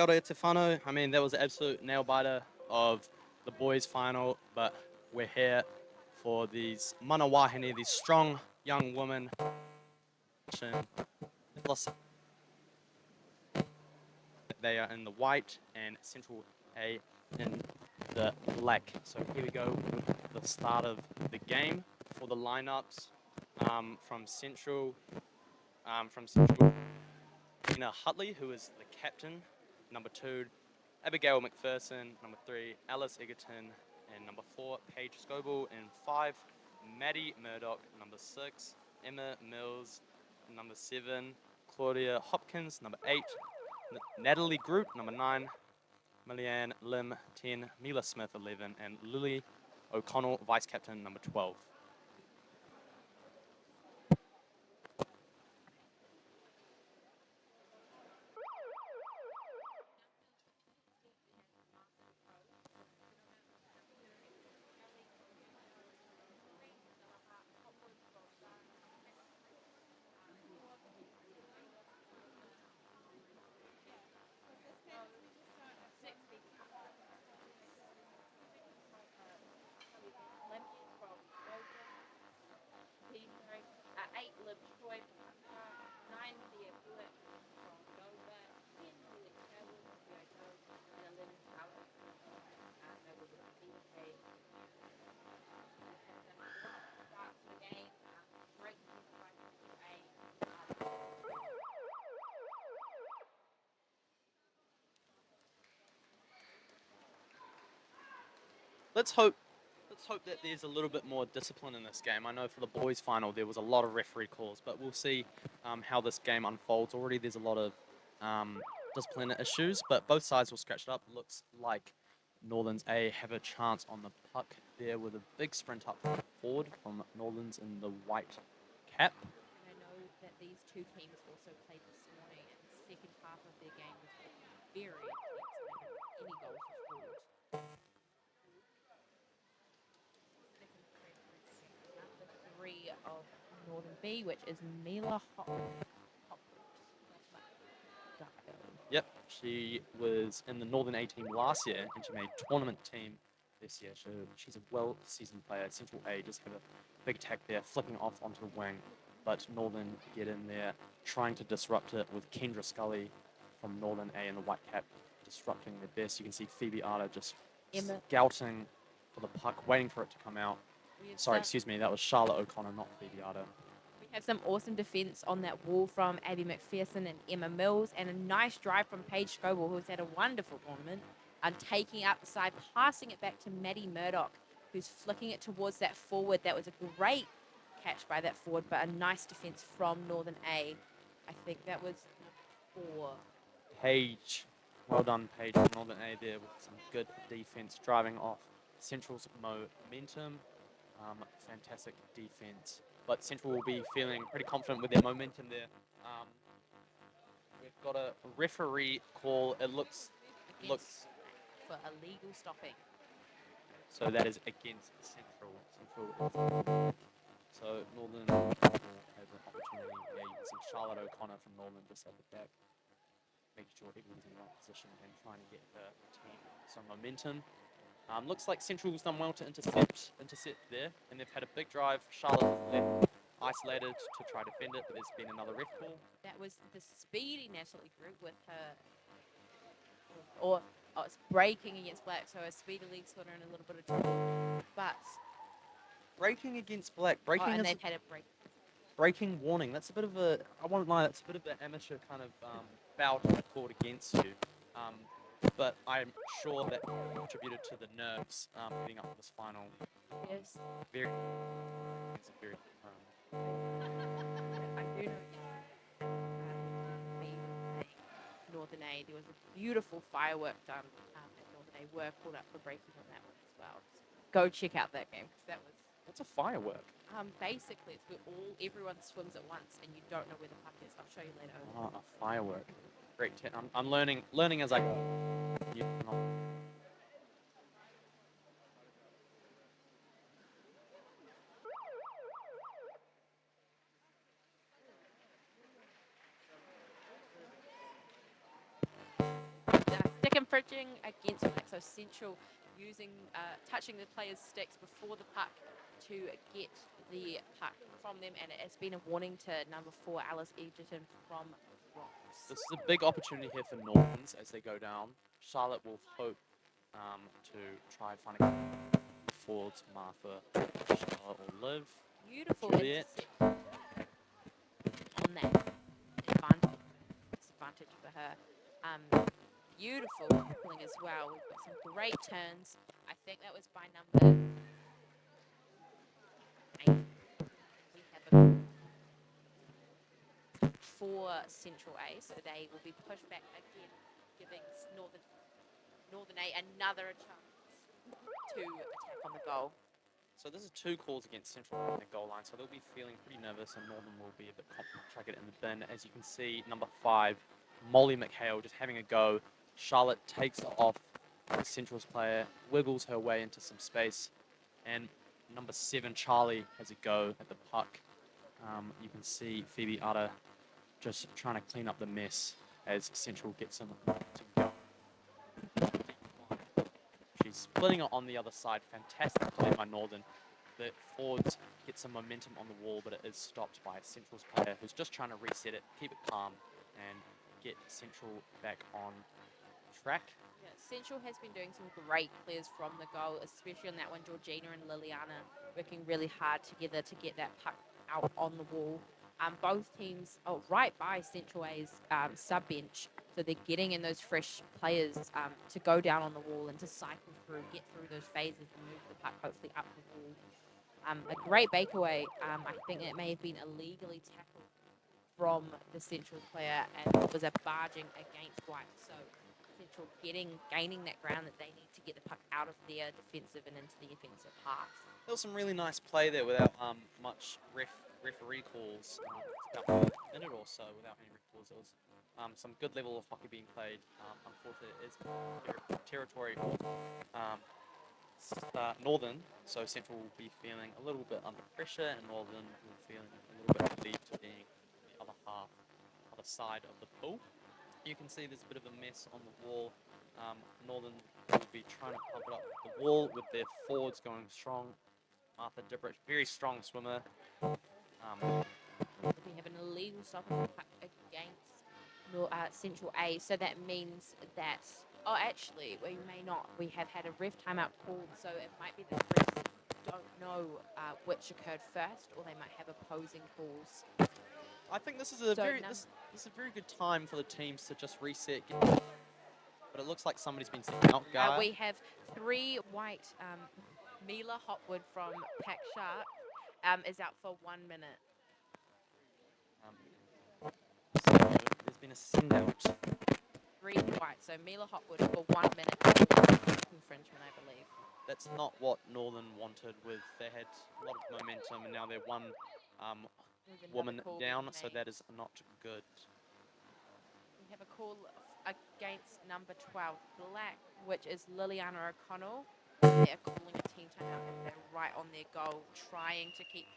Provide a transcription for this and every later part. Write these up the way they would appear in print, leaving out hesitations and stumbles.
Kia ora e te whānau. I mean, that was an absolute nail-biter of the boys' final, but we're here for these mana wahine, these strong young women. They are in the white and Central A in the black. So here we go with the start of the game for the lineups from Central. Tina Hutley, who is the captain. Number 2, Abigail McPherson. Number 3, Alice Egerton. And number 4, Paige Scoble. And 5, Maddie Murdoch. Number 6, Emma Mills. Number 7, Claudia Hopkins. Number 8, Natalie Groot. Number 9, Millianne Lim. 10, Mila Smith. 11, and Lily O'Connell, vice captain. Number 12. Let's hope that there's a little bit more discipline in this game. I know for the boys' final there was a lot of referee calls, but we'll see how this game unfolds. Already there's a lot of discipline issues, but both sides will scratch it up. Looks like Northern's A have a chance on the puck there with a big sprint up forward from Northern's in the white cap. And I know that these two teams also played this morning, and the second half of their game was very intense. They didn't have any goals scored. Number 3 of Northern B, which is Mila Yep, she was in the Northern A team last year, and she made tournament team this year. So she's a well-seasoned player. Central A just have a big attack there, flipping off onto the wing, but Northern get in there, trying to disrupt it with Kendra Scully from Northern A in the white cap, disrupting their best. You can see Phoebe Arter just scouting for the puck, waiting for it to come out. Sorry, excuse me, that was Charlotte O'Connor, not Phoebe Arter. We have some awesome defense on that wall from Abby McPherson and Emma Mills, and a nice drive from Paige Scoble, who's had a wonderful tournament, taking out the side, passing it back to Maddie Murdoch, who's flicking it towards that forward. That was a great catch by that forward, but a nice defense from Northern A. I think that was 4. Paige, well done, Paige from Northern A there with some good defense, driving off Central's momentum. Fantastic defense, but Central will be feeling pretty confident with their momentum there. We've got a referee call. It looks for illegal stopping. So that is against Central. So Northern has an opportunity. Yeah, you can see Charlotte O'Connor from Northern just at the back, making sure everyone's in the right position and trying to get the team some momentum. Looks like Central's done well to intercept there, and they've had a big drive. Charlotte left isolated to try to defend it, but there's been another ref call. That was the speedy Natalie Group with her, it's breaking against Black, so her speedy legs got her in a little bit of trouble. But breaking against Black, and they've had a break. Breaking warning. That's a bit of a, I won't lie, that's a bit of an amateur kind of foul called against you. But I'm sure that contributed to the nerves leading up to this final. Yes. It's a very. I do know Northern A. There was a beautiful firework done at Northern A. Were called up for breaking on that one as well. Go check out that game because that was. What's a firework? Basically, it's where everyone swims at once and you don't know where the puck is. I'll show you later. A firework. Great. I'm learning as I go. infringing against it. So Central using, touching the players' sticks before the puck to get the puck from them, and it has been a warning to number 4, Alice Egerton from Bronx. This is a big opportunity here for Northlands as they go down. Charlotte will hope to try and find a forwards, Martha, Charlotte or Liv. Beautiful Juliet. intercept on that disadvantage for her. Beautiful tackling as well. We've got some great turns. I think that was by number 8. We have a for Central A, so they will be pushed back again, giving Northern A another chance to attack on the goal. So this is 2 calls against Central on their goal line, so they'll be feeling pretty nervous, and Northern will be a bit confident to try to get it in the bin. As you can see, number 5, Molly McHale, just having a go. Charlotte takes it off the Central's player, wiggles her way into some space, and number 7, Charlie, has a go at the puck. You can see Phoebe Utter just trying to clean up the mess as Central gets him to go. She's splitting it on the other side. Fantastic play by Northern. The forwards get some momentum on the wall, but it is stopped by Central's player who's just trying to reset it, keep it calm, and get Central back on track. Yeah, Central has been doing some great clears from the goal, especially on that one. Georgina and Liliana working really hard together to get that puck out on the wall. Both teams are right by Central A's sub-bench, so they're getting in those fresh players to go down on the wall and to cycle through, get through those phases and move the puck hopefully up the wall. A great breakaway. I think it may have been illegally tackled from the Central player, and it was a barging against White. So Central gaining that ground that they need to get the puck out of their defensive and into the offensive half. There was some really nice play there without much referee calls. About a minute or so without any ref calls. It was some good level of hockey being played. Unfortunately, it is territory Northern, so Central will be feeling a little bit under pressure, and Northern will be feeling a little bit relieved to being the other side of the pool. You can see there's a bit of a mess on the wall. Northern will be trying to pump it up the wall with their forwards going strong. Martha Dibbrich, very strong swimmer. We have an illegal stop against Central A, so that means that, oh, actually, we may not. We have had a ref timeout called, so it might be that the refs don't know which occurred first, or they might have opposing calls. I think this is a this is a very good time for the teams to just reset. But it looks like somebody's been sent out, guy. We have 3 white. Mila Hopwood from Pack Shark is out for 1 minute. So there's been a send out. 3 white, so Mila Hopwood for 1 minute. Infringement, I believe. That's not what Northern wanted. They had a lot of momentum, and now they're one woman down, so that is not good. We have a call against number 12, Black, which is Liliana O'Connell. They're calling a team timeout, and they're right on their goal, trying to keep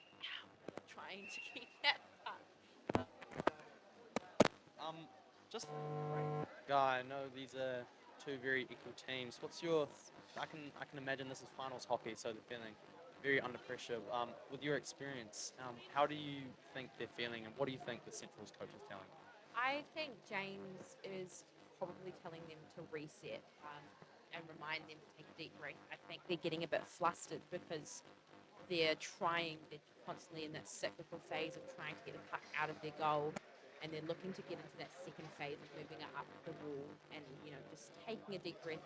that up. Just guy, I know these are 2 very equal teams. What's your? I can imagine this is finals hockey, so they're feeling very under pressure. With your experience, how do you think they're feeling, and what do you think the Central's coach is telling them? I think James is probably telling them to reset and remind them to take a deep breath. I think they're getting a bit flustered because they're constantly in that cyclical phase of trying to get the puck out of their goal, and they're looking to get into that second phase of moving it up the wall and, just taking a deep breath.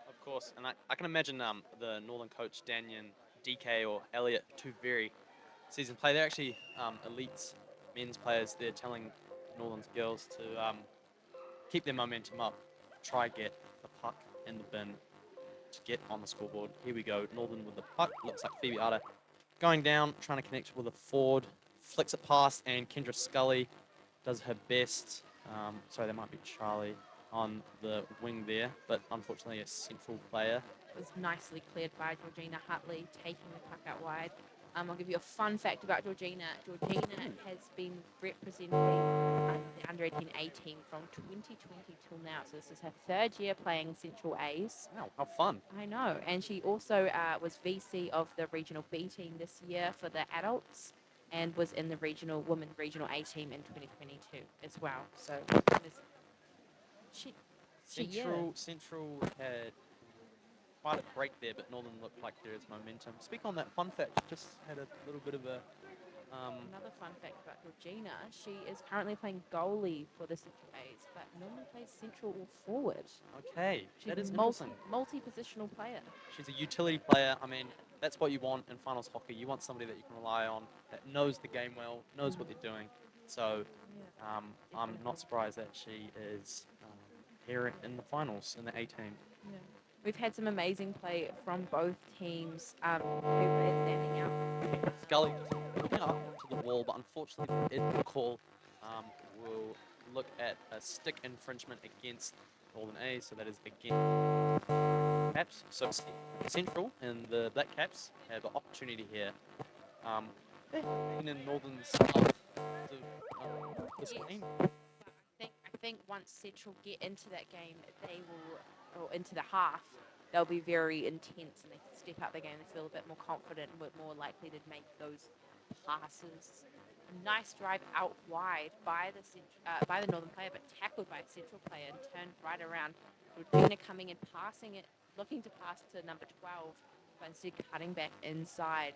Of course, and I can imagine the Northern coach, Danyan, DK, or Elliot, 2 very seasoned players. They're actually elite men's players. They're telling Northern's girls to keep their momentum up, try get the puck in the bin to get on the scoreboard. Here we go, Northern with the puck. Looks like Phoebe Arter going down, trying to connect with a forward, flicks it past, and Kendra Scully does her best. Sorry, that might be Charlie on the wing there, but unfortunately a Central player. It was nicely cleared by Georgina Hutley, taking the puck out wide. I'll give you a fun fact about Georgina. Georgina has been representing the under-18 team from 2020 till now. So this is her third year playing Central A's. Wow, how fun. I know. And she also was VC of the regional B team this year for the adults and was in the women regional A team in 2022 as well. So she Central had quite a break there, but Northern looked like there is momentum. Speak on that fun fact, just had a little bit of a... Another fun fact about Georgina, she is currently playing goalie for the Central A's, but normally plays central or forward. Okay, She's that is a interesting. multi-positional player. She's a utility player. I mean, that's what you want in finals hockey. You want somebody that you can rely on, that knows the game well, knows what they're doing. So I'm not surprised that she is here in the finals in the A team. Yeah. We've had some amazing play from both teams. Who are standing out? Scully looking up to the wall, but unfortunately, the call will look at a stick infringement against Northern A, so that is against Caps. So Central and the Black Caps have an opportunity here. They've been in Northern's this game. I think once Central get into that game, they will, or into the half, they'll be very intense and they can step up the game and feel a bit more confident and more likely to make those passes. A nice drive out wide by the Northern player, but tackled by a Central player and turned right around. Regina coming and passing it, looking to pass to number 12, but instead cutting back inside.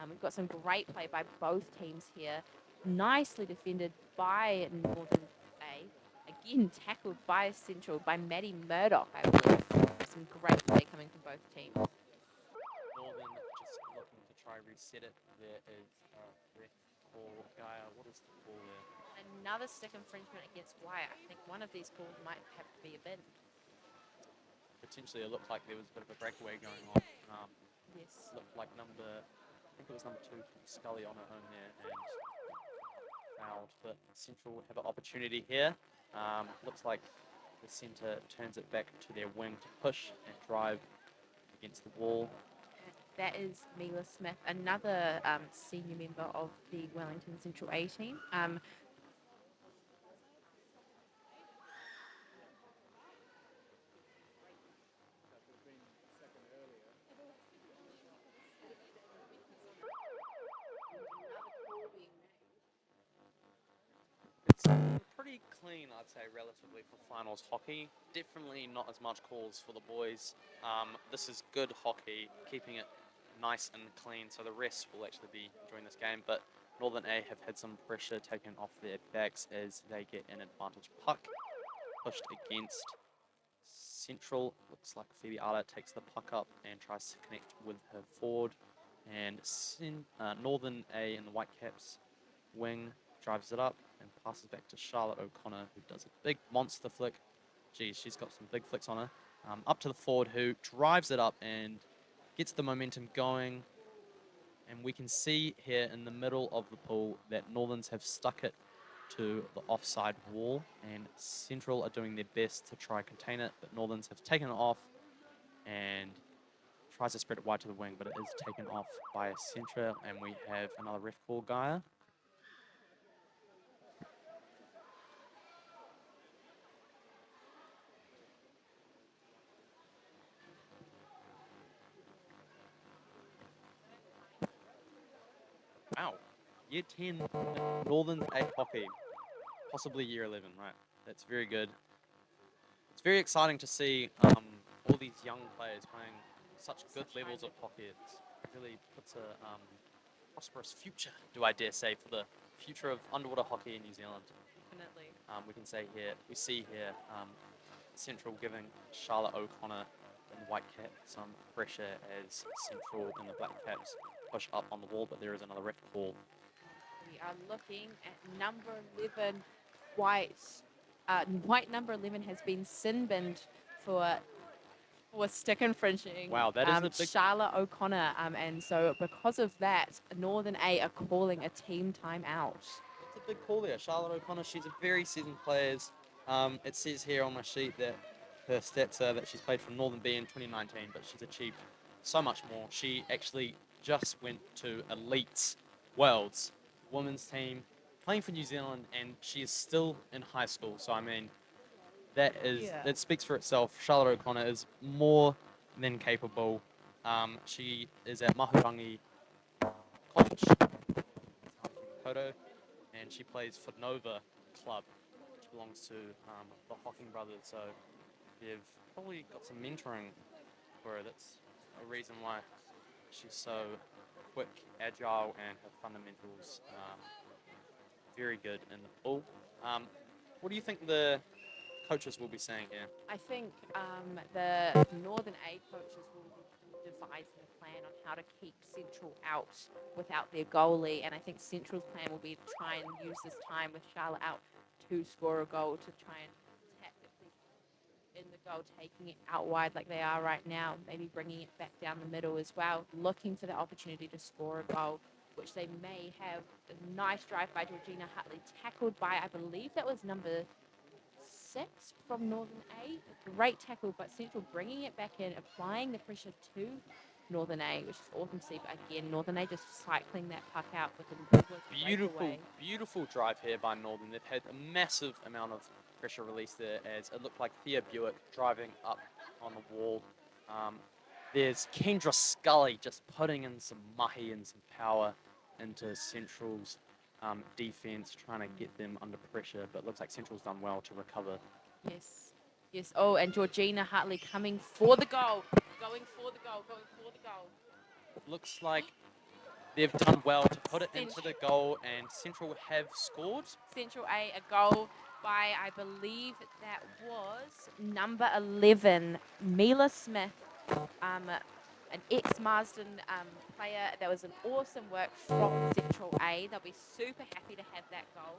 We've got some great play by both teams here. Nicely defended by Northern A. Again, tackled by Central, by Maddie Murdoch, I believe. Some great play coming from both teams. Northern just looking to try reset it. There is a ref call. Gaia, what is the call there? Another stick infringement against Wyatt. I think one of these calls might have to be a bin. Potentially, it looked like there was a bit of a breakaway going on. Yes. Looked like I think it was number 2, Scully on her own there, and fouled. But Central have an opportunity here. Looks like the centre turns it back to their wing to push and drive against the wall. That is Mila Smith, another senior member of the Wellington Central A team. It's pretty clean, I'd say, relatively for finals hockey. Definitely not as much calls for the boys. This is good hockey, keeping it nice and clean, so the rest will actually be enjoying this game. But Northern A have had some pressure taken off their backs as they get an advantage puck pushed against Central. Looks like Phoebe Arla takes the puck up and tries to connect with her forward. And Northern A in the Whitecaps wing drives it up and passes back to Charlotte O'Connor, who does a big monster flick. Geez, she's got some big flicks on her. Up to the forward, who drives it up and gets the momentum going. And we can see here in the middle of the pool that Northerns have stuck it to the offside wall, and Central are doing their best to try contain it, but Northerns have taken it off and tries to spread it wide to the wing, but it is taken off by a Central, and we have another ref call, Gaia. Wow, year 10 Northern A hockey, possibly year 11, right? That's very good. It's very exciting to see all these young players playing such good levels of hockey. It really puts a prosperous future, do I dare say, for the future of underwater hockey in New Zealand. Definitely. We see here Central giving Charlotte O'Connor in the Whitecap some pressure as Central and the Black Caps push up on the wall, but there is another ref call. We are looking at number 11, white number 11 has been sin-binned for stick infringing. Wow, that is a big... Charlotte O'Connor, and so because of that, Northern A are calling a team timeout. It's a big call there. Charlotte O'Connor, she's a very seasoned player. It says here on my sheet that her stats are that she's played for Northern B in 2019, but she's achieved so much more. She just went to Elites Worlds women's team playing for New Zealand, and she is still in high school. So I mean, that speaks for itself. Charlotte O'Connor is more than capable. She is at Mahurangi College, Koto, and she plays for Nova Club, which belongs to the Hocking brothers. So they've probably got some mentoring for her. That's a reason why she's so quick, agile, and her fundamentals very good in the pool. What do you think the coaches will be saying here? I think the Northern A coaches will be devising a plan on how to keep Central out without their goalie, and I think Central's plan will be to try and use this time with Charlotte out to score a goal to try and tactically in the goal, taking it out wide like they are right now, maybe bringing it back down the middle as well, looking for the opportunity to score a goal, which they may have. A nice drive by Georgina Hutley, tackled by, I believe that was number 6 from Northern A. A great tackle, but Central bringing it back in, applying the pressure to Northern A, which is awesome to see. But again, Northern A just cycling that puck out with a Beautiful drive here by Northern. They've had a massive amount of pressure release there, as it looked like Thea Buick driving up on the wall. There's Kendra Scully just putting in some mahi and some power into Central's defense, trying to get them under pressure, but looks like Central's done well to recover. Yes. Yes. Oh, and Georgina Hutley coming for the goal. Going for the goal. Looks like they've done well to put it into the goal, and Central have scored. Central A goal by, I believe that was number 11, Mila Smith, an ex-Marsden player. That was an awesome work from Central A. They'll be super happy to have that goal.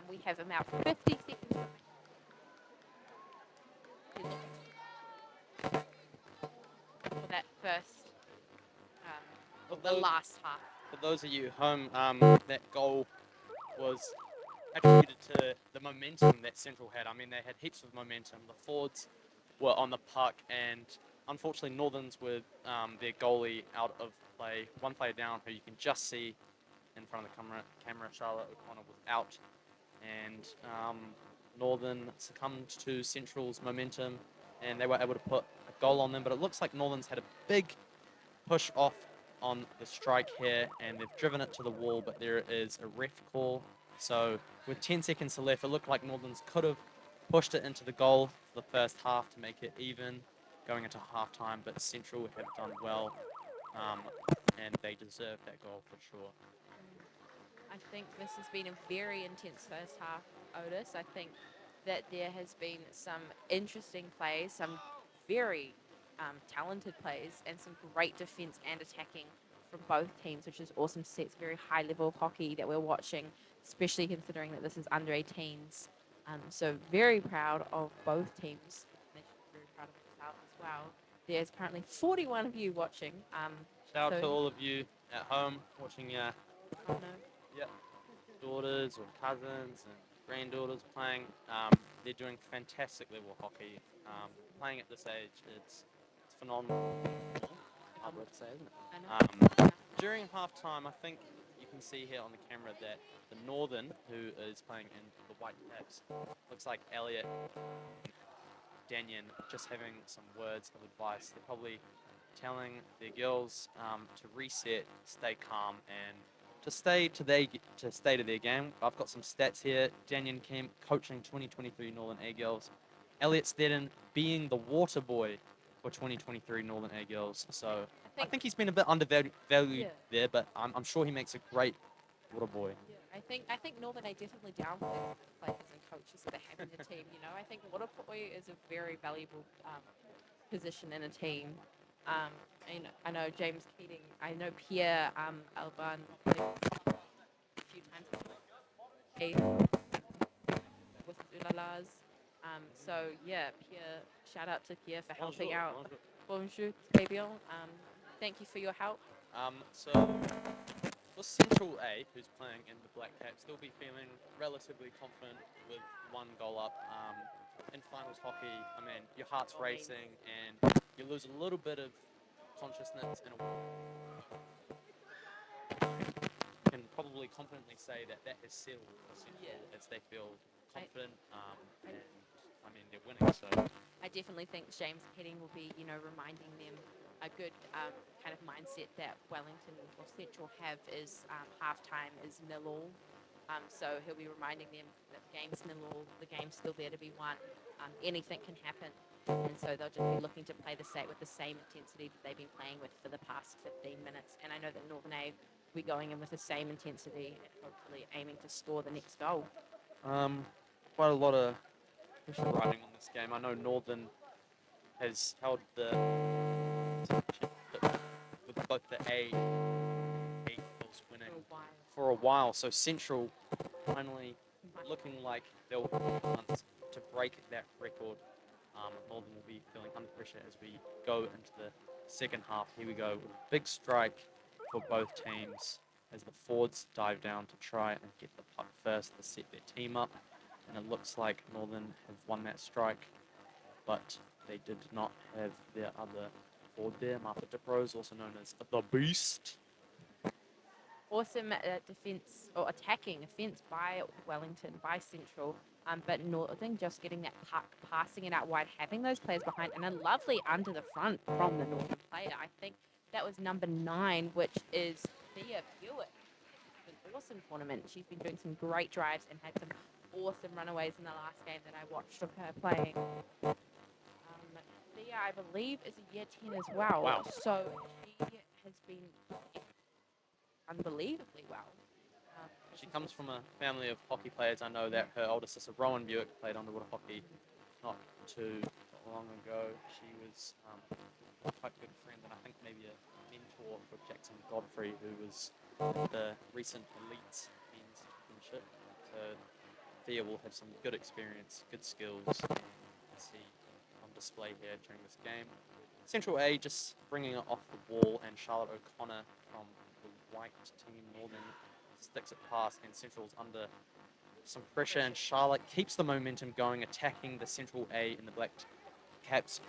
We have about 50 seconds for that first, the last half. For those of you at home, that goal was attributed to the momentum that Central had. I mean, they had heaps of momentum. The forwards were on the puck, and unfortunately, Northerns with their goalie out of play, one player down, who you can just see in front of the camera, Charlotte O'Connor was out, and Northern succumbed to Central's momentum, and they were able to put a goal on them. But it looks like Northern's had a big push off on the strike here, and they've driven it to the wall, but there is a ref call. So with 10 seconds to left, it looked like Northerns could have pushed it into the goal for the first half to make it even going into halftime, but Central have done well, and they deserve that goal for sure. I think this has been a very intense first half, Otis. I think that there has been some interesting plays, some very talented plays, and some great defense and attacking from both teams, which is awesome to see. It's a very high level of hockey that we're watching, especially considering that this is under 18s. So very proud of both teams. They should be very proud of themselves as well. There's currently 41 of you watching. Shout out to all of you at home watching your daughters or cousins and granddaughters playing. They're doing fantastic level hockey. Playing at this age, it's phenomenal. Hard word to say, isn't it? During halftime, I think you can see here on the camera that the Northern, who is playing in the white caps, looks like Elliot and Danyan just having some words of advice. They're probably telling their girls to reset, stay calm, and to stay to their game. I've got some stats here. Danyan Kemp coaching 2023 Northern A girls. Elliot Stedden being the water boy for 2023 Northern A girls. So I think he's been a bit undervalued there, but I'm sure he makes a great water boy. Yeah, I think Northern A definitely downplay players and coaches that they have in the team. You know, I think water boy is a very valuable position in a team. And I know James Keating. I know Pierre Alban a few times with Ulalas. So yeah, Pierre. Shout out to Pierre for helping out. Bonjour, très bien. Thank you for your help. So for Central A, who's playing in the Black Caps, they'll be feeling relatively confident with one goal up. In finals hockey, I mean, your heart's racing and you lose a little bit of consciousness in a probably confidently say that that has sealed for Central as they feel confident. And I mean, they're winning, so. I definitely think James Heading will be, reminding them a good kind of mindset that Wellington or Central have is halftime is 0-all. So he'll be reminding them that the game's 0-all, the game's still there to be won. Anything can happen. And so they'll just be looking to play with the same intensity that they've been playing with for the past 15 minutes. And I know that Northern A will be going in with the same intensity and hopefully aiming to score the next goal. Quite a lot of pressure riding on this game. I know Northern has held the with both the A and B goals winning for a while. So Central finally looking like they'll want to break that record. Northern will be feeling under pressure as we go into the second half. Here we go. Big strike for both teams as the forwards dive down to try and get the puck first to set their team up. And it looks like Northern have won that strike, but they did not have their other forward there. Martha Diprose, also known as the Beast. Awesome defense or attacking offense by Wellington, by Central, but Northern just getting that puck, passing it out wide, having those players behind, and a lovely under the front from the Northern player. I think that was number 9, which is Thea Hewitt. An awesome tournament. She's been doing some great drives and had some awesome runaways in the last game that I watched of her playing. Thea, I believe, is a year 10 as well. Wow. So she has been unbelievably well. She comes from a family of hockey players. I know that her older sister, Rowan Buick, played underwater hockey not too long ago. She was quite a good friend and I think maybe a mentor for Jackson Godfrey, who was the recent elite men's championship. So Thea will have some good experience, good skills, and see on display here during this game. Central A just bringing it off the wall, and Charlotte O'Connor from the white team Northern sticks it past, and Central's under some pressure, and Charlotte keeps the momentum going, attacking the Central A in the black caps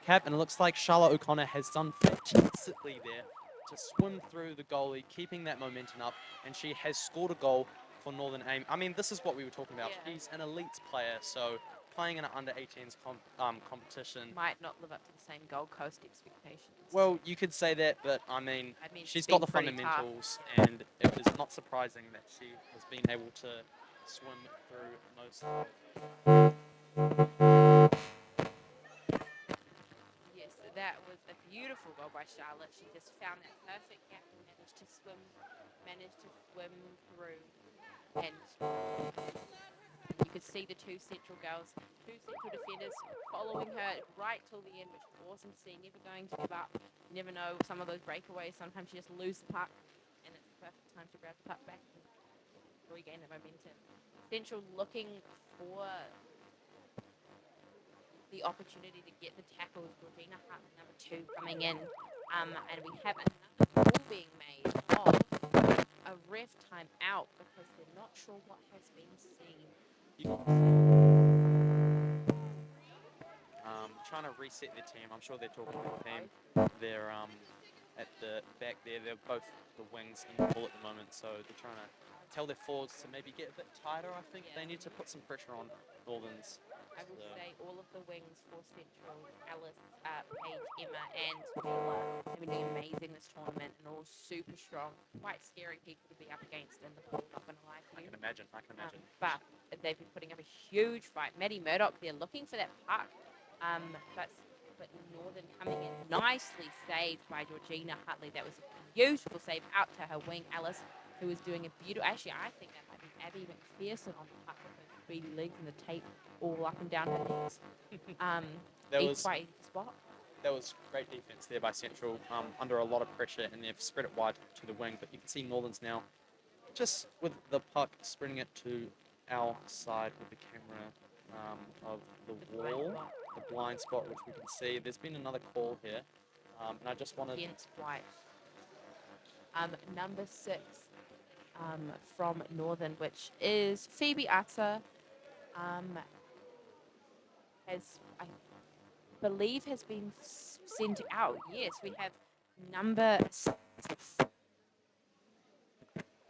cap, and it looks like Charlotte O'Connor has done fantastically there to swim through the goalie, keeping that momentum up, and she has scored a goal for Northern A. I mean, this is what we were talking about. Yeah. She's an elite player, so playing in an under-18s competition. Might not live up to the same Gold Coast expectations. Well, you could say that, but I mean she's it's got been the pretty fundamentals, and it was not surprising that she has been able to swim through most of Yes, so that was a beautiful goal by Charlotte. She just found that perfect gap and managed to swim through. And you could see the two Central girls, two Central defenders following her right till the end, which was awesome to see. Never going to give up. You never know, some of those breakaways, sometimes you just lose the puck, and it's the perfect time to grab the puck back and regain the momentum. Central looking for the opportunity to get the tackle with Georgina Hart, number 2, coming in. And we have another call being made of a ref time out because they're not sure what has been seen. trying to reset their team. I'm sure they're talking to the team. They're at the back there. They're both the wings in the ball at the moment, so they're trying to tell their forwards to maybe get a bit tighter. I think they need to put some pressure on Northerns. I will say all of the wings for Central, Alice, Paige, Emma, and Taylor have been doing amazing this tournament and all super strong. Quite scary people to be up against in the pool, not going to lie to you. I can imagine. But they've been putting up a huge fight. Maddie Murdoch, they're looking for that puck. But Northern coming in nicely saved by Georgina Hutley. That was a beautiful save out to her wing, Alice, who was doing a beautiful... Actually, I think that might be Abby McPherson on the puck with her speedy legs and the tape all up and down her knees. That was quite easy spot. That was great defense there by Central, under a lot of pressure, and they've spread it wide to the wing. But you can see Northerns now just with the puck spreading it to our side with the camera of the wall, the blind spot, which we can see. There's been another call here, and I just wanted... Against White. Number 6 from Northern, which is Phoebe Atta, I believe has been sent out. Yes, we have number 6.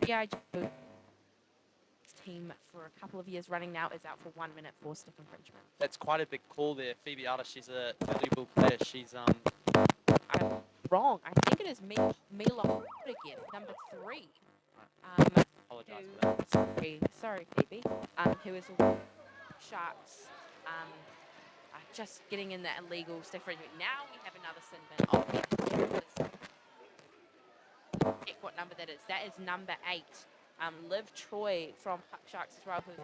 G.I. Joe team for a couple of years running now is out for 1 minute for stick infringement. That's quite a big call there. Phoebe Arter, she's a valuable player. She's I'm wrong. I think it is Mila again, number 3. apologize for that. Sorry, Phoebe. Who is a Sharks. Just getting in that illegal stick infringement. Now we have another sin bin. Check what number that is. That is number 8. Liv Troy from Sharks as well, who's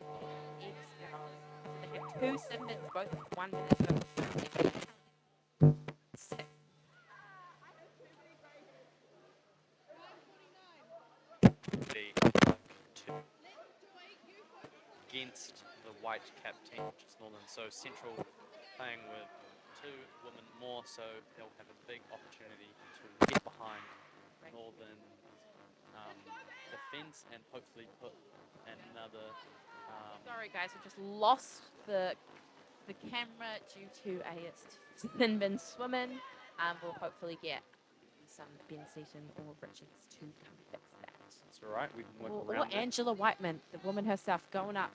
ex-girl. So they have 2 sin bins, both with 1 minute. Sick. Against the white cap team, which is Northern. So Central playing with 2 women more, so they'll have a big opportunity to get behind Northern defense and hopefully put another. Sorry guys, we just lost the camera due to a sin bin swimming. We'll hopefully get some Ben Seaton or Richards to come fix that. That's all right. We can work Or around it. Angela Whiteman, the woman herself, going up.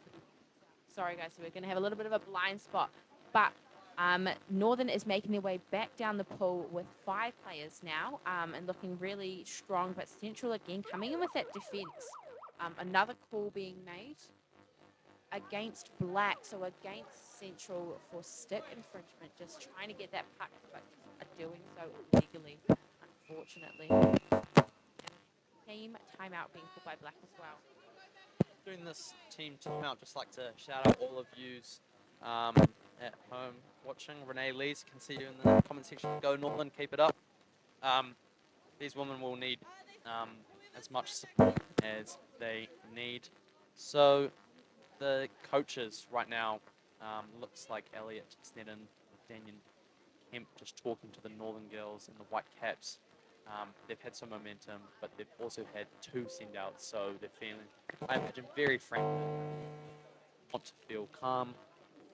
Sorry guys, so we're going to have a little bit of a blind spot, but Northern is making their way back down the pool with 5 players now, and looking really strong. But Central again coming in with that defense. Another call being made against Black, so against Central for stick infringement, just trying to get that puck, but are doing so illegally, unfortunately. Team timeout being called by Black as well. During this team timeout, just like to shout out all of yous at home watching. Renee Lees, can see you in the comment section. Go Northern, keep it up. These women will need as much support as they need. So the coaches right now, looks like Elliot Sneddon, Daniel Kemp just talking to the Northern girls and the White Caps. They've had some momentum, but they've also had 2 send-outs, so they're feeling, I imagine, very frank. Want to feel calm.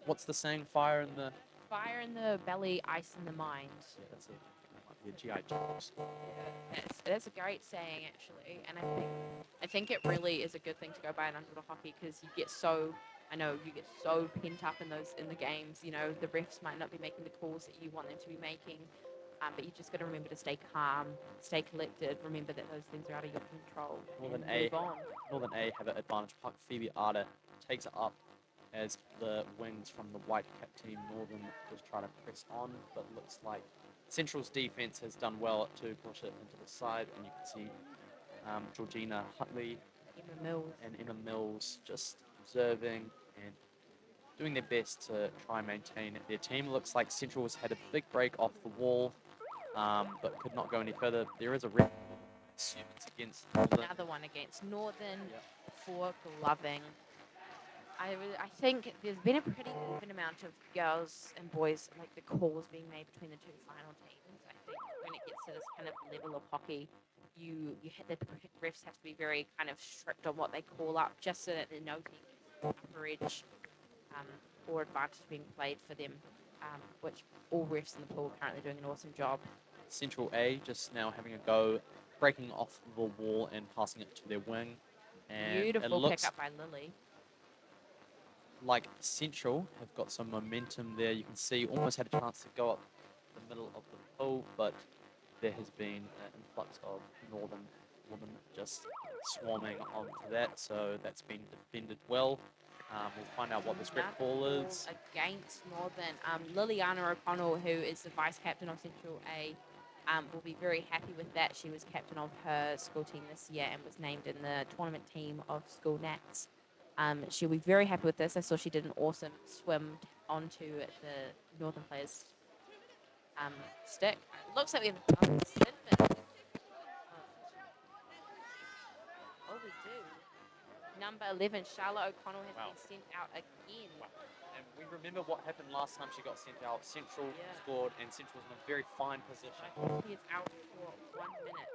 What's the saying? Fire in the belly, ice in the mind. Yeah, that's a G.I. Joe's. That's a great saying, actually, and I think it really is a good thing to go by in underwater hockey, because you get so pent up in the games. You know, the refs might not be making the calls that you want them to be making, but you just got to remember to stay calm, stay collected. Remember that those things are out of your control. Northern A have an advantage puck. Phoebe Arter takes it up as the wings from the white cap team. Northern just trying to press on, but looks like Central's defense has done well to push it into the side, and you can see Georgina Hutley and Emma Mills just observing and doing their best to try and maintain their team. Looks like Central has had a big break off the wall, but could not go any further. There is a red against Northern. Another one against Northern for gloving. I think there's been a pretty even amount of girls and boys, like the calls being made between the 2 final teams. I think when it gets to this kind of level of hockey, you the refs have to be very kind of strict on what they call up, just so that they're noting upper edge or advantage being played for them, which all refs in the pool are currently doing an awesome job. Central A just now having a go, breaking off the wall and passing it to their wing. And Beautiful it looks pick up by Lily. like Central have got some momentum there. You can see almost had a chance to go up the middle of the pool, but there has been an influx of Northern women just swarming onto that, so that's been defended well. We'll find out what this red ball is. Against Northern. Liliana O'Connell, who is the vice captain of Central A, will be very happy with that. She was captain of her school team this year and was named in the tournament team of school Nats. She'll be very happy with this. I saw she did an awesome swim onto the Northern players' stick. It looks like we have another spin bin. Oh, we do. Number 11, Charlotte O'Connell has been sent out again. Wow. And we remember what happened last time she got sent out. Central scored, and Central's in a very fine position. He is out for 1 minute.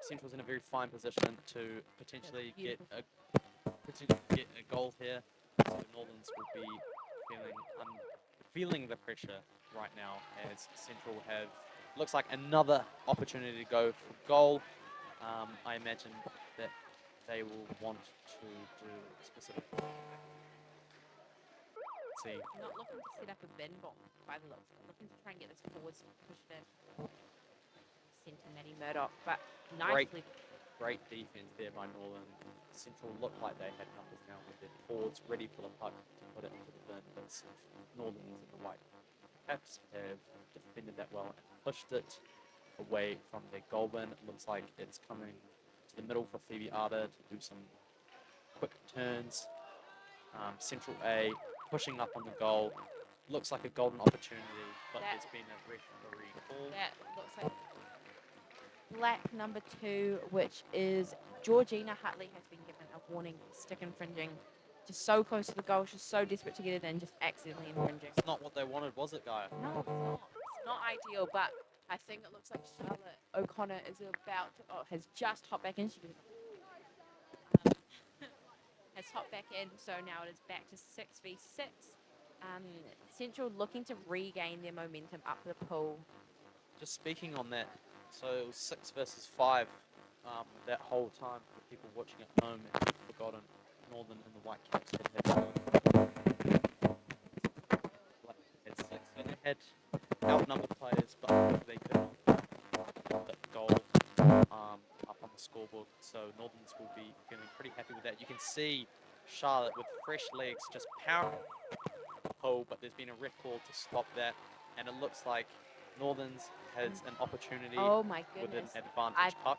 Central's in a very fine position to potentially get a goal here. So the Northerns will be feeling the pressure right now, as Central have, looks like, another opportunity to go for goal. I imagine that they will want to do specifically. Let's see. Not looking to set up a bin bomb by the looks of it. Looking to try and get this forwards and push it in. Centre Maddie Murdoch, but nicely. Great defense there by Northern. Central looked like they had numbers now with their forwards ready for the puck to put it into the bin, but Northern's in the white caps have defended that well and pushed it away from their goal bin. It looks like it's coming to the middle for Phoebe Arter to do some quick turns. Central A pushing up on the goal. Looks like a golden opportunity, but there's been a referee call. That looks like black number 2, which is Georgina Hutley, has been given a warning, stick infringing. Just so close to the goal, she's so desperate to get it in, just accidentally infringing. It's not what they wanted, was it, Gaia? No, it's not. It's not ideal, but I think it looks like Charlotte O'Connor is about to, has just hopped back in. She has hopped back in, so now it is back to 6v6. Central looking to regain their momentum up the pool. Just speaking on that, so it was 6 versus 5 that whole time for people watching at home, and you've forgotten Northern and the White Caps had 6, and they had outnumbered players, but they could not put the goal up on the scoreboard. So Northerns will be feeling pretty happy with that. You can see Charlotte with fresh legs just powering the pole, but there's been a ref call to stop that, and it looks like Northerns has an opportunity Oh my with an goodness. advantage puck.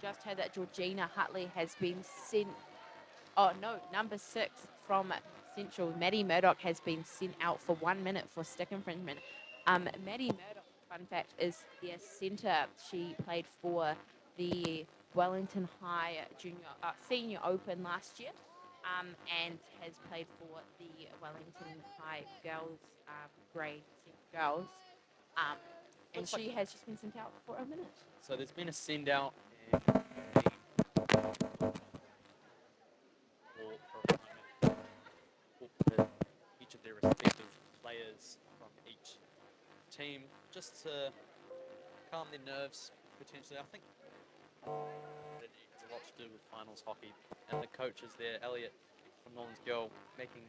Just heard that Georgina Hutley has been sent. Oh no, number 6 from Central, Maddie Murdoch, has been sent out for 1 minute for stick infringement. Maddie Murdoch, fun fact, is their centre. She played for the Wellington High Senior Open last year, and has played for the Wellington High girls grade girls. And Looks like she has just been sent out for a minute. So there's been a send out and for each of their respective players from each team, just to calm their nerves potentially. I think it has a lot to do with finals hockey, and the coaches there, Elliot from Northern's Girl, making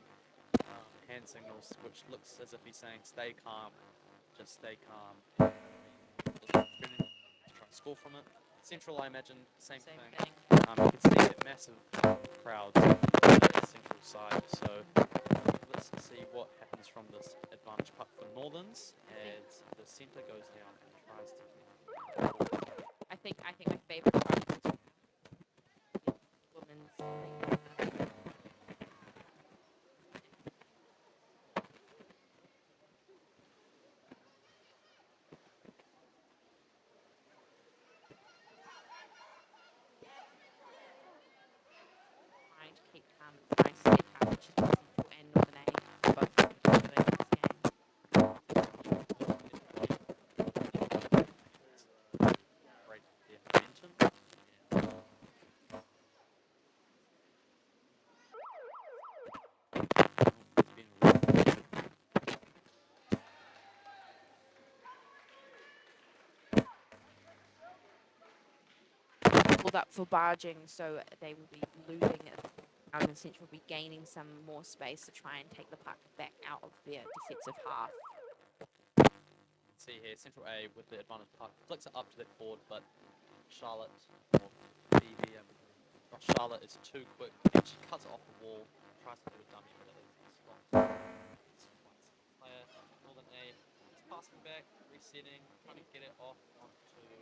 hand signals, which looks as if he's saying, "Stay calm, just stay calm." To try and score from it. Central, I imagine, same thing. You can see a massive crowd on the Central side. So let's see what happens from this advantage puck for Northerns as the centre goes down and tries to. I think my favourite part is women's league. Trying to keep calm, trying to stay calm, which is what Central and Northern A both doing in this game. Great there, momentum. Pulled up for barging, so they will be losing it. And Central will be gaining some more space to try and take the puck back out of their defensive half. See here, Central A with the advantage puck flicks it up to the court, but Charlotte Charlotte is too quick and she cuts it off the wall, tries to do a dummy, but it is blocked. Player Northern A is passing back, resetting, trying to get it off onto the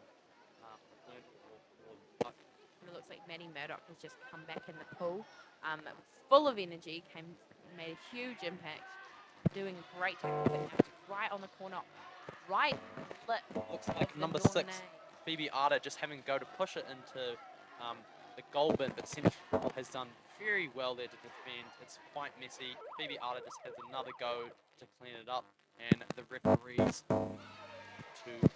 puck. And it looks like Maddie Murdoch has just come back in the pool, full of energy, made a huge impact, doing great tackle, but now it's right on the corner, right lit. Looks like number 6, Phoebe Arter, just having to go to push it into the goal bin, but Central has done very well there to defend. It's quite messy. Phoebe Arter just has another go to clean it up, and the referees to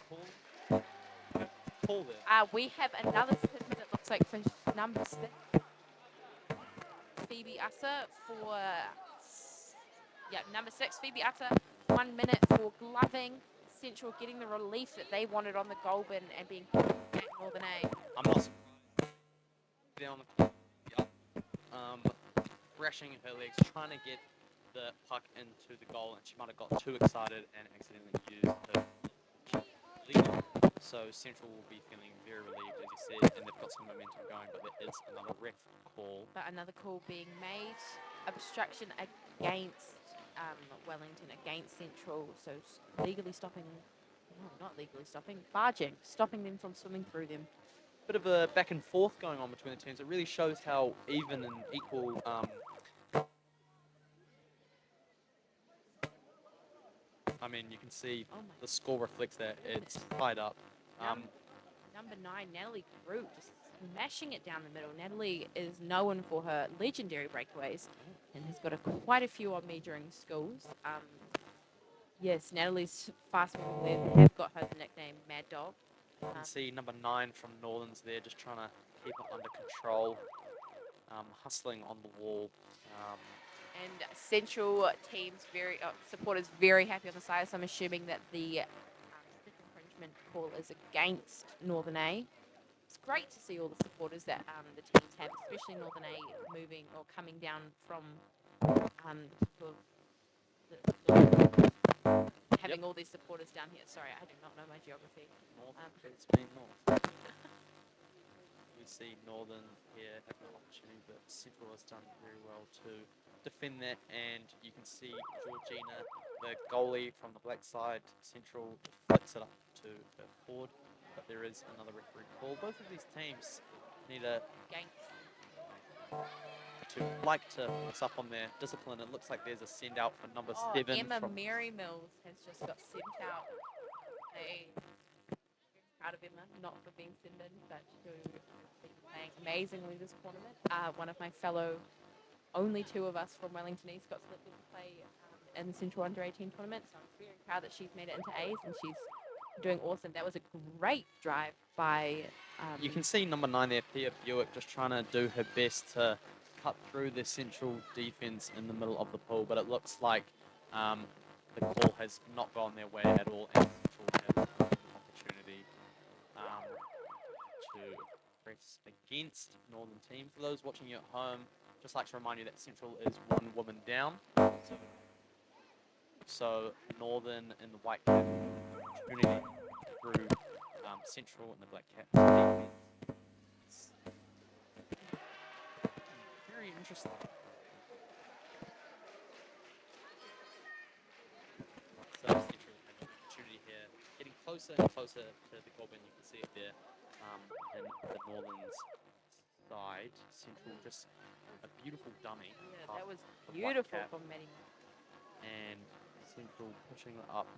pull there. We have another citizen that looks like for number 6. Phoebe Arter for, number 6, Phoebe Arter, 1 minute for gloving. Central getting the relief that they wanted on the goal bin and being back Northern A. I'm not surprised. There on the thrashing her legs, trying to get the puck into the goal, and she might have got too excited and accidentally used her lead. So Central will be feeling very relieved, as you said, and they've got some momentum going, but there is another ref call. But another call being made. Obstruction against Wellington, against Central. So legally stopping, no, not legally stopping, barging, stopping them from swimming through them. Bit of a back and forth going on between the teams. It really shows how even and equal I mean, you can see the score reflects that it's tied up. Number 9, Natalie Groot, just smashing it down the middle. Natalie is known for her legendary breakaways and has got quite a few on me during schools. Yes, Natalie's fast moving. They have got her the nickname Mad Dog. You can see number 9 from Northerns there, just trying to keep it under control, hustling on the wall. And Central teams supporters very happy on the side. So I'm assuming that the stick infringement call is against Northern A. It's great to see all the supporters that the teams have, especially Northern A, moving or coming down from having all these supporters down here. Sorry, I do not know my geography. It's been north. We see Northern here having an opportunity, but Central has done very well to defend that, and you can see Georgina, the goalie from the black side, Central flicks it up to her forward, but there is another referee call. Both of these teams need to like to mix up on their discipline. It looks like there's a send out for number 7. Emma Mary Mills has just got sent out. Very proud of Emma, not for being sent in, but to be playing amazingly this tournament. One of my fellow, only 2 of us from Wellington East got selected to play in the Central Under-18 tournament, so I'm very proud that she's made it into A's and she's doing awesome. That was a great drive by... you can see number 9 there, Pia Buick, just trying to do her best to cut through the Central defense in the middle of the pool, but it looks like the call has not gone their way at all, and Central have an opportunity to press against Northern team. For those watching you at home, just like to remind you that Central is 1 woman down. So Northern in the white cap opportunity through Central in the black cap defense. Very interesting. So Central have an opportunity here, getting closer and closer to the goal bin. You can see it there in the Northern's side. Central just a beautiful dummy. Yeah, that was beautiful from Maddie. And Central pushing it up.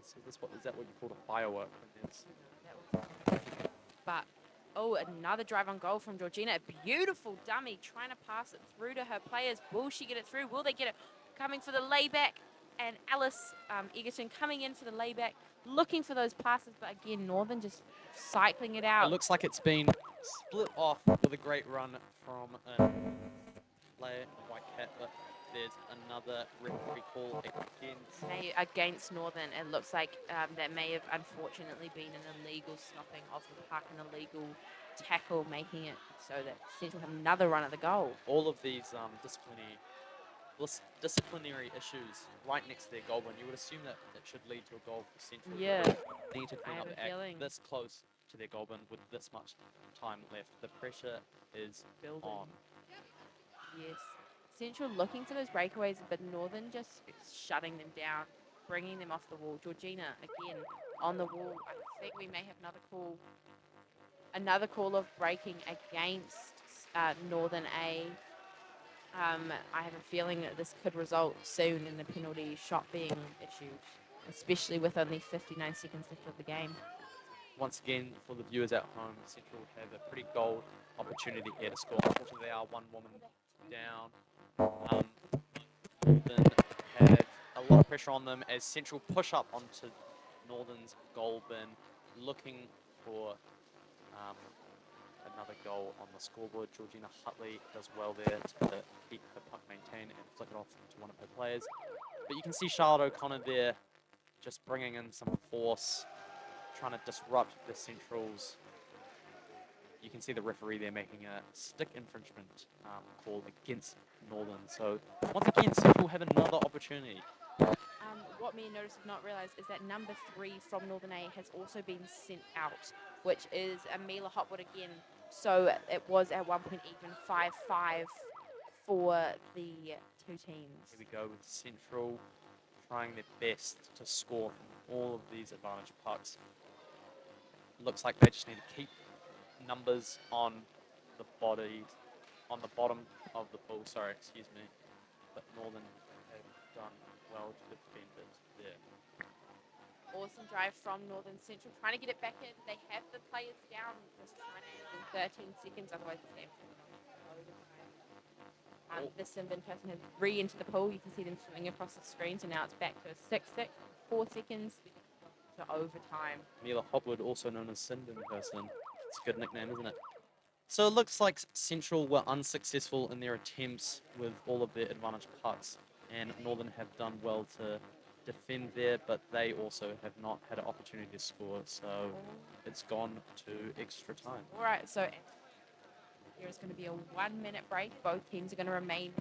So is that what you call a firework? But another drive on goal from Georgina. A beautiful dummy trying to pass it through to her players. Will she get it through? Will they get it? Coming for the layback. And Alice Egerton coming in for the layback, looking for those passes. But again, Northern just cycling it out. It looks like it's been split off with a great run from a player in the white cap. But there's another referee call against Northern. It looks like that may have unfortunately been an illegal stopping of the puck, an illegal tackle, making it so that Central have another run at the goal. All of these disciplinary issues right next to their goal, and you would assume that it should lead to a goal for Central. Yeah, they need to clean up the act this close to their goal bin with this much time left. The pressure is on. Yes. Central looking for those breakaways, but Northern just shutting them down, bringing them off the wall. Georgina, again, on the wall. I think we may have another call of breaking against Northern A. I have a feeling that this could result soon in a penalty shot being issued, especially with only 59 seconds left of the game. Once again, for the viewers at home, Central have a pretty gold opportunity here to score. Unfortunately, they are 1 woman down. Northern have a lot of pressure on them as Central push up onto Northern's goal bin, looking for another goal on the scoreboard. Georgina Hutley does well there to keep the puck maintained and flick it off to one of her players. But you can see Charlotte O'Connor there just bringing in some force, trying to disrupt the Central's you can see the referee there making a stick infringement call against Northern. So once again, Central have another opportunity. What me and Notice have not realised is that number 3 from Northern A has also been sent out, which is Amila Hotwood again. So it was at one point even 5-5 for the two teams. Here we go with Central trying their best to score from all of these advantage pucks. Looks like they just need to keep numbers on the bodies, on the bottom of the pool. Sorry, excuse me. But Northern have done well to defend it there. Awesome drive from Northern Central, trying to get it back in. They have the players down just trying to in 13 seconds, otherwise the game's going to go overtime. The Sinbin person has re-entered the pool. You can see them swimming across the screen, so now it's back to a 6-6, 4 seconds to overtime. Mila Hopwood, also known as Sinbin person. It's a good nickname, isn't it? So it looks like Central were unsuccessful in their attempts with all of their advantage pucks, and Northern have done well to defend there, but they also have not had an opportunity to score, so it's gone to extra time. All right, so there's going to be a 1-minute break. Both teams are going to remain,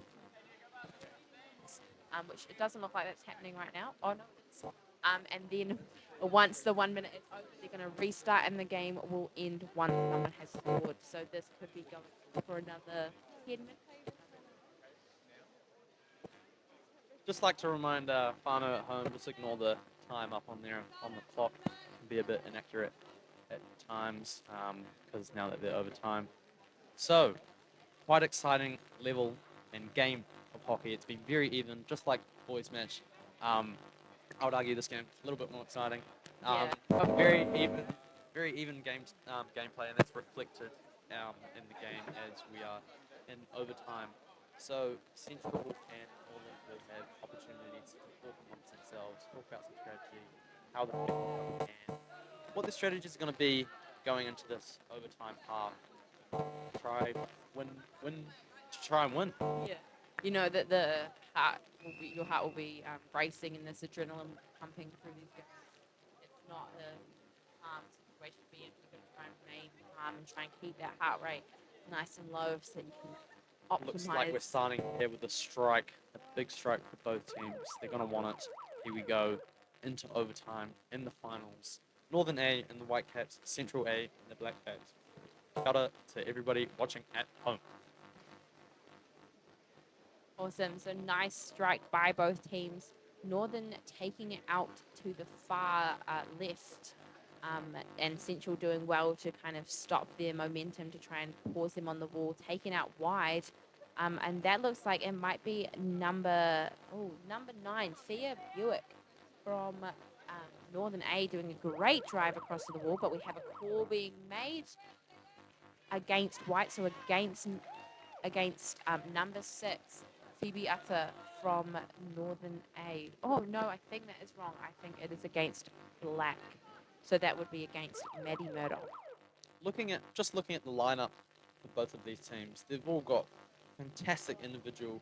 which it doesn't look like that's happening right now. Oh, no, it is. And then once the 1 minute is over, they're going to restart and the game will end once someone has scored. So this could be going for another 10 minutes. Just like to remind whānau at home, just ignore the time up on there on the clock. It can be a bit inaccurate at times because now that they're over time. So, quite exciting level and game of hockey. It's been very even, just like boys match. I would argue this game a little bit more exciting. But very even gameplay, and that's reflected in the game as we are in overtime. So Central and Northern will have opportunities to talk amongst themselves, talk about some strategy, how they're going, and what the strategy is going to be going into this overtime half. Try and win. Yeah. You know that the heart your heart will be racing and this adrenaline pumping through these games. It's not a situation to be in. You're going to try and remain calm and try and keep that heart rate nice and low so that you can optimize. Looks like we're starting here with a strike, a big strike for both teams. They're going to want it. Here we go into overtime in the finals. Northern A in the Whitecaps, Central A in the Blackcaps. Shout out to everybody watching at home. Awesome. So nice strike by both teams. Northern taking it out to the far left, and Central doing well to kind of stop their momentum to try and pause them on the wall, taken out wide. And that looks like it might be number 9, Thea Buick from Northern A doing a great drive across to the wall, but we have a call being made against white, so against number 6, Phoebe Utter from Northern A. Oh no, I think that is wrong. I think it is against black, so that would be against Maddie Murdoch. Looking at the lineup for both of these teams, they've all got fantastic individual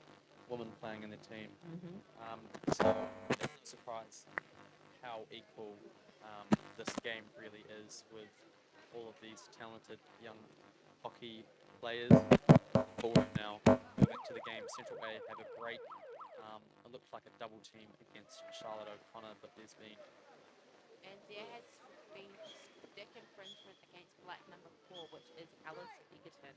women playing in their team. So I'm not surprised how equal this game really is with all of these talented young hockey players. Forward now, go back to the game. Central A have a great, it looks like a double team against Charlotte O'Connor, but there has been stick infringement against black number 4, which is Alice Egerton.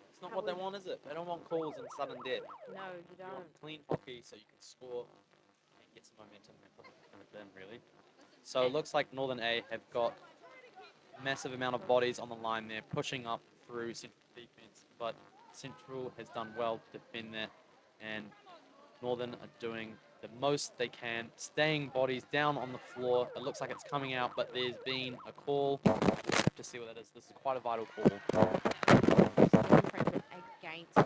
It's not what they want, is it? They don't want calls and sudden death. No, you don't. You want clean hockey so you can score and get some momentum and put it in the bin, really. So it looks like Northern A have got massive amount of bodies on the line there, pushing up through Central defense, but Central has done well to defend that, and Northern are doing the most they can, staying bodies down on the floor. It looks like it's coming out, but there's been a call. We'll have to see what that is. This is quite a vital call. Against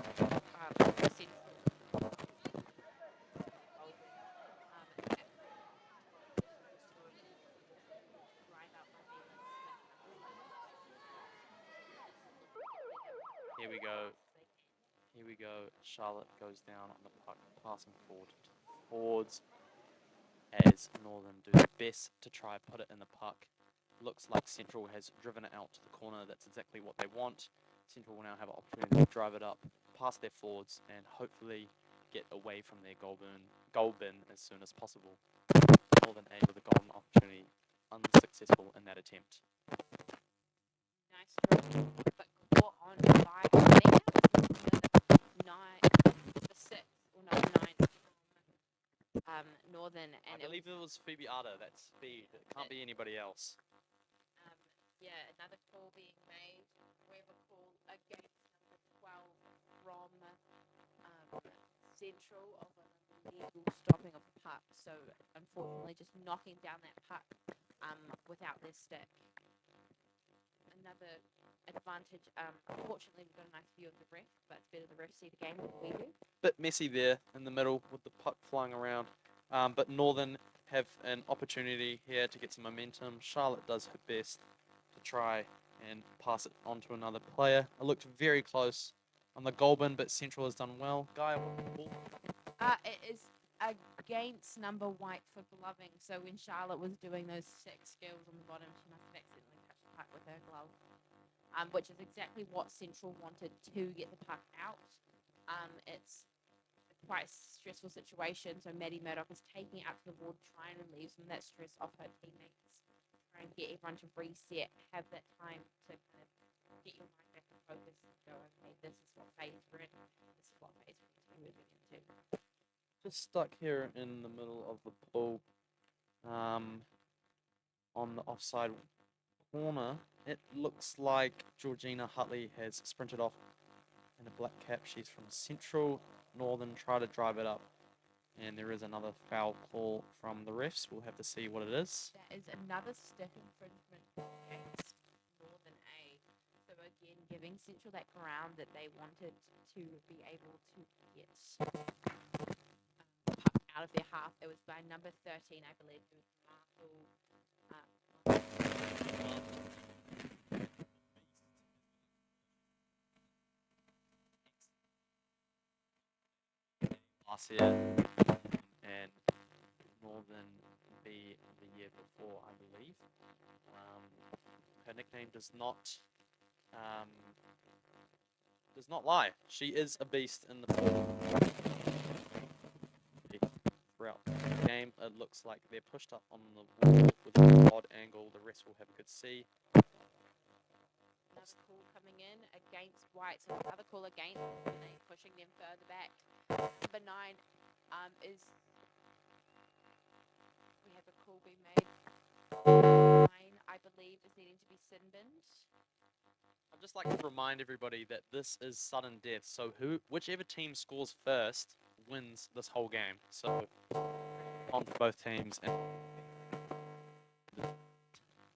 Here we go. Charlotte goes down on the puck, passing forward to the forwards as Northern do their best to try and put it in the puck. looks like Central has driven it out to the corner. That's exactly what they want. Central will now have an opportunity to drive it up past their forwards and hopefully get away from their goal bin as soon as possible. Northern A with a golden opportunity, unsuccessful in that attempt. Nice draw, but caught on by, I think that was the 6 or number 9 from Northern. And I believe it was Phoebe Arda, that's speed. It can't be anybody else. Yeah, another call being made. We have a call against number 12 from Central of an illegal stopping of the puck. So unfortunately, just knocking down that puck without their stick. Another advantage. Unfortunately, we've got a nice view of the ref, but it's better the ref see the game than we do. Bit messy there in the middle with the puck flying around. But Northern have an opportunity here to get some momentum. Charlotte does her best to try and pass it on to another player. It looked very close on the goal bin, but Central has done well. Guy, It is against number white for gloving. So when Charlotte was doing those 6 skills on the bottom, she must have accidentally touched the puck with her glove, which is exactly what Central wanted to get the puck out. It's quite a stressful situation, so Maddie Murdoch is taking it out to the wall to try and relieve some of that stress off her teammates, try and get everyone to reset, have that time to kind of get your mind back in focus and go, okay, this is what phase we're in, this is what phase we're going to be moving into. just stuck here in the middle of the pool on the offside corner. It looks like Georgina Hutley has sprinted off in a black cap. She's from Central. Northern try to drive it up, and there is another foul call from the refs. We'll have to see what it is. That is another stick infringement against Northern A. So again, giving Central that ground that they wanted to be able to get puck out of their half. It was by number 13, I believe, who was Marshall. Last year, and Northern B the year before, I believe. Her nickname does not lie. She is a beast in the pool. Throughout the game, it looks like they're pushed up on the wall with an odd angle. The rest will have a good see. Another call coming in against White. So another call against Northern, pushing them further back. Number 9 is. We have a call being made. 9, I believe, is needing to be sin binned. I'd just like to remind everybody that this is sudden death. So whichever team scores first wins this whole game. So on for both teams. And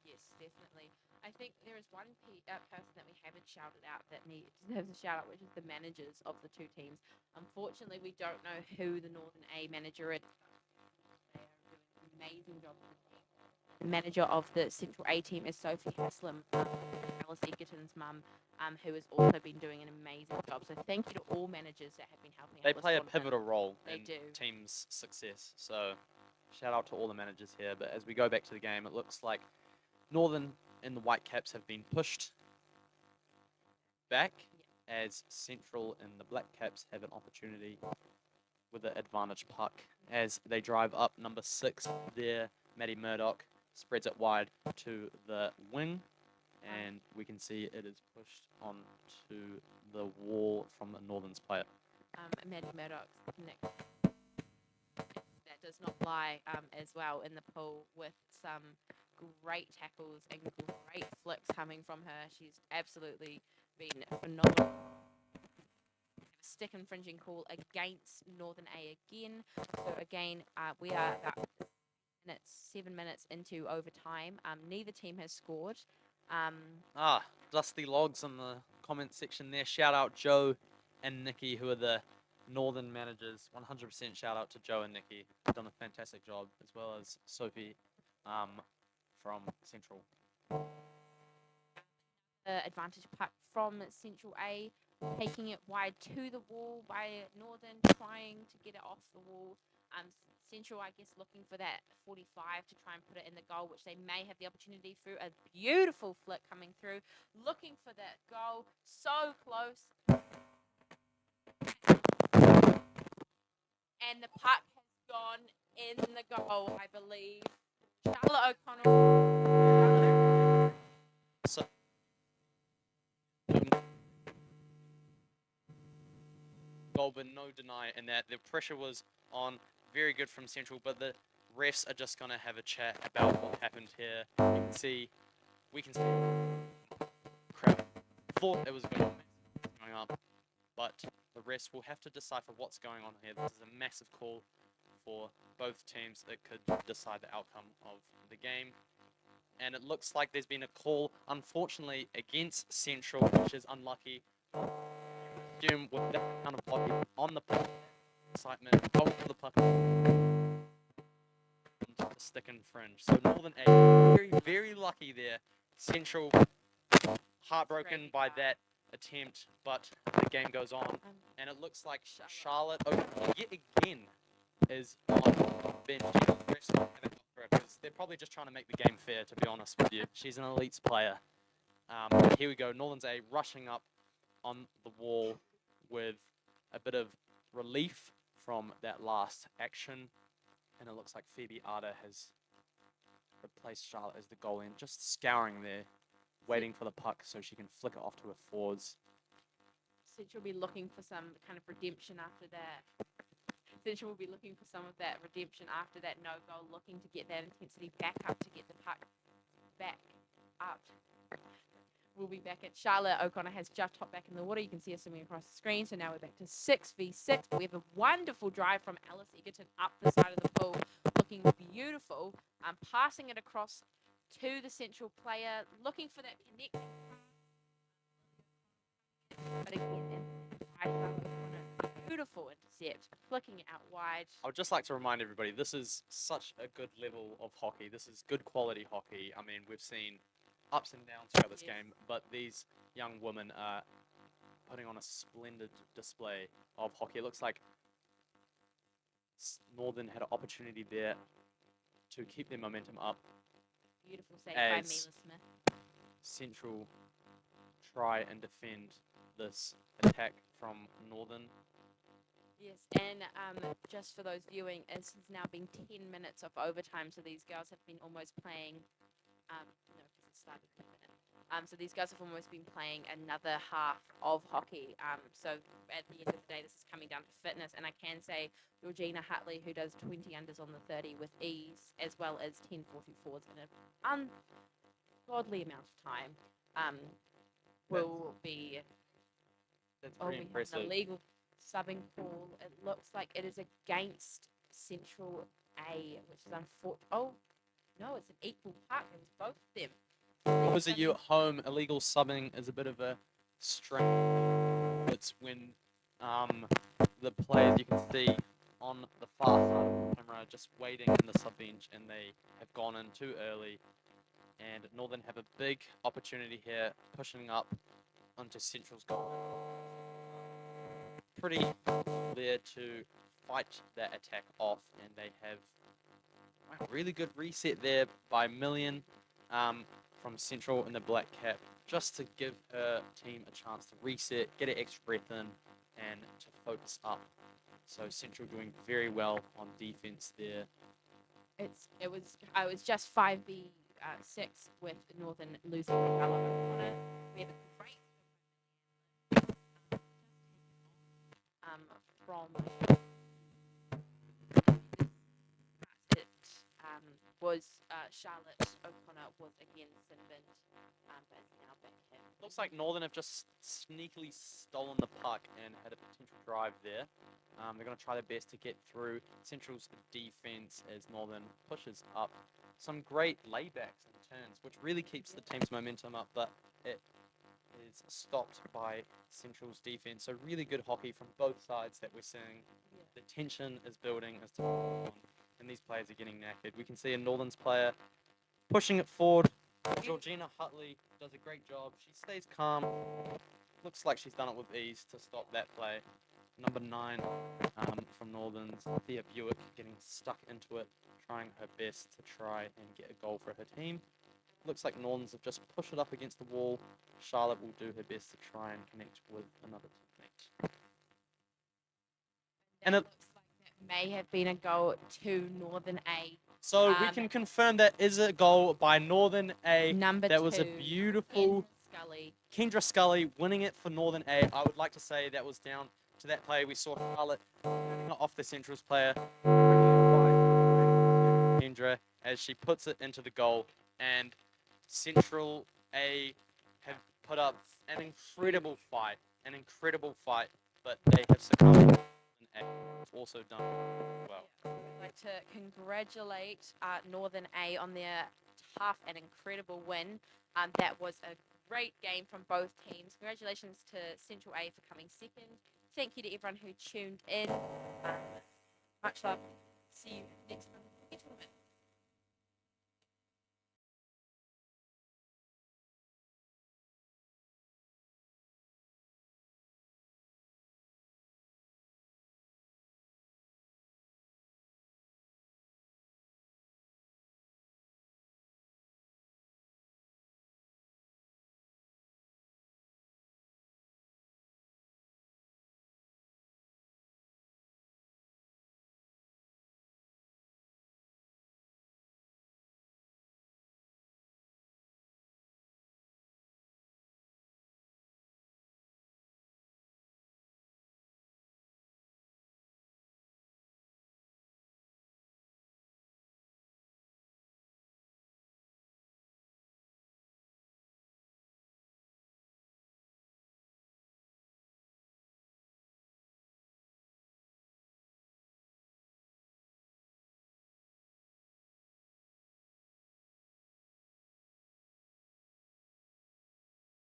Yes, definitely. I think there is one person that we haven't shouted out that deserves a shout out, which is the managers of the two teams. Unfortunately, we don't know who the Northern A manager is. They are doing an amazing job with the team. The manager of the Central A team is Sophie Haslam, Alice Egerton's mum, who has also been doing an amazing job. So thank you to all managers that have been helping out. they this play a tournament. pivotal role They in do. teams' success. So shout out to all the managers here. But as we go back to the game, it looks like Northern and the Whitecaps have been pushed back, as Central and the Black Caps have an opportunity with the advantage puck as they drive up. Number 6 there, Maddie Murdoch, spreads it wide to the wing, and we can see it is pushed onto the wall from the Northern's player. Maddie Murdoch's nick. That does not lie as well in the pool, with some great tackles and great flicks coming from her. She's absolutely been phenomenal. A stick infringing call against Northern A again. So again, we are about 7 minutes into overtime. Neither team has scored. Dusty Logs in the comment section there. Shout out Joe and Nikki, who are the Northern managers. 100% shout out to Joe and Nikki. They've done a fantastic job, as well as Sophie from Central. Advantage puck from Central A, taking it wide to the wall by Northern, trying to get it off the wall. Central, I guess, looking for that 45 to try and put it in the goal, which they may have the opportunity through a beautiful flick coming through. Looking for that goal. So close. And the puck has gone in the goal, I believe. Charlotte O'Connell. So, goal, but no deny in that the pressure was on. Very good from Central, but the refs are just going to have a chat about what happened here. We can see crowd thought it was going up, but the refs will have to decipher what's going on here. This is a massive call for both teams. It could decide the outcome of the game. And it looks like there's been a call, unfortunately, against Central, which is unlucky. With that kind of body on the puck, excitement, going for the puck, the stick and fringe. So Northern A, very, very lucky there. Central, heartbroken by that attempt, but the game goes on. And it looks like Charlotte, yet again, is on bench. Because they're probably just trying to make the game fair, to be honest with you. She's an elite player. Here we go. Northern's A rushing up on the wall with a bit of relief from that last action. And it looks like Phoebe Arter has replaced Charlotte as the goalie and just scouring there, waiting for the puck so she can flick it off to her forwards. Central will be looking for some kind of redemption after that. Central will be looking for some of that redemption after that no goal, looking to get that intensity back up, to get the puck back up. We'll be back at Charlotte. O'Connor has just hopped back in the water. You can see her swimming across the screen. So now we're back to 6v6. We have a wonderful drive from Alice Egerton up the side of the pool, looking beautiful. Passing it across to the Central player, looking for that connection. But again, beautiful intercept, flicking it out wide. I would just like to remind everybody, this is such a good level of hockey. This is good quality hockey. I mean, we've seen ups and downs throughout this game, but these young women are putting on a splendid display of hockey. It looks like Northern had an opportunity there to keep their momentum up. Beautiful save by Mila Smith. Central try and defend this attack from Northern. Yes, and just for those viewing, this has now been 10 minutes of overtime, so these girls have been almost playing, no, because it started 10 minutes. So these guys have almost been playing another half of hockey. So at the end of the day, this is coming down to fitness, and I can say Georgina Hutley, who does 20 unders on the 30 with ease, as well as 10 44s in an ungodly amount of time, will be... That's pretty impressive. An illegal subbing call. It looks like it is against Central A, which is unfortunate. Oh, no, it's an equal puck. It's both of them. Opposite you at home, illegal subbing is a bit of a strain. It's when the players, you can see on the far side of the camera, just waiting in the sub bench, and they have gone in too early. And Northern have a big opportunity here, pushing up onto Central's goal. Pretty there to fight that attack off, and they have a really good reset there by Million from Central in the black cap, just to give her team a chance to reset, get an extra breath in, and to focus up. So Central doing very well on defense there. I was just 5v6 with Northern losing O'Connor. We have a great from it was Charlotte O'Connor was again Sinbin, but is now back in. Looks like Northern have just sneakily stolen the puck and had a potential drive there. They're going to try their best to get through Central's defense as Northern pushes up. Some great laybacks and turns, which really keeps the team's momentum up, but it is stopped by Central's defense. So really good hockey from both sides that we're seeing. Yeah. The tension is building as time goes on, and these players are getting knackered. We can see a Northern's player pushing it forward. Georgina Hutley does a great job. She stays calm. Looks like she's done it with ease to stop that play. number 9 from Northern's, Thea Buick, getting stuck into it, trying her best to try and get a goal for her team. Looks like Northern's have just pushed it up against the wall. Charlotte will do her best to try and connect with another teammate. And That it, looks like that may have been a goal to Northern A. so we can confirm that is a goal by Northern A. Number That 2. was a beautiful Scully. Kendra Scully winning it for Northern A. I would like to say that was down to that play. We saw Charlotte turning it off the Centrals player, Kendra, as she puts it into the goal. And Central A have put up an incredible fight, but they have succumbed. And also done well. I'd like to congratulate Northern A on their tough and incredible win. That was a great game from both teams. Congratulations to Central A for coming second. Thank you to everyone who tuned in. Much love. See you next time.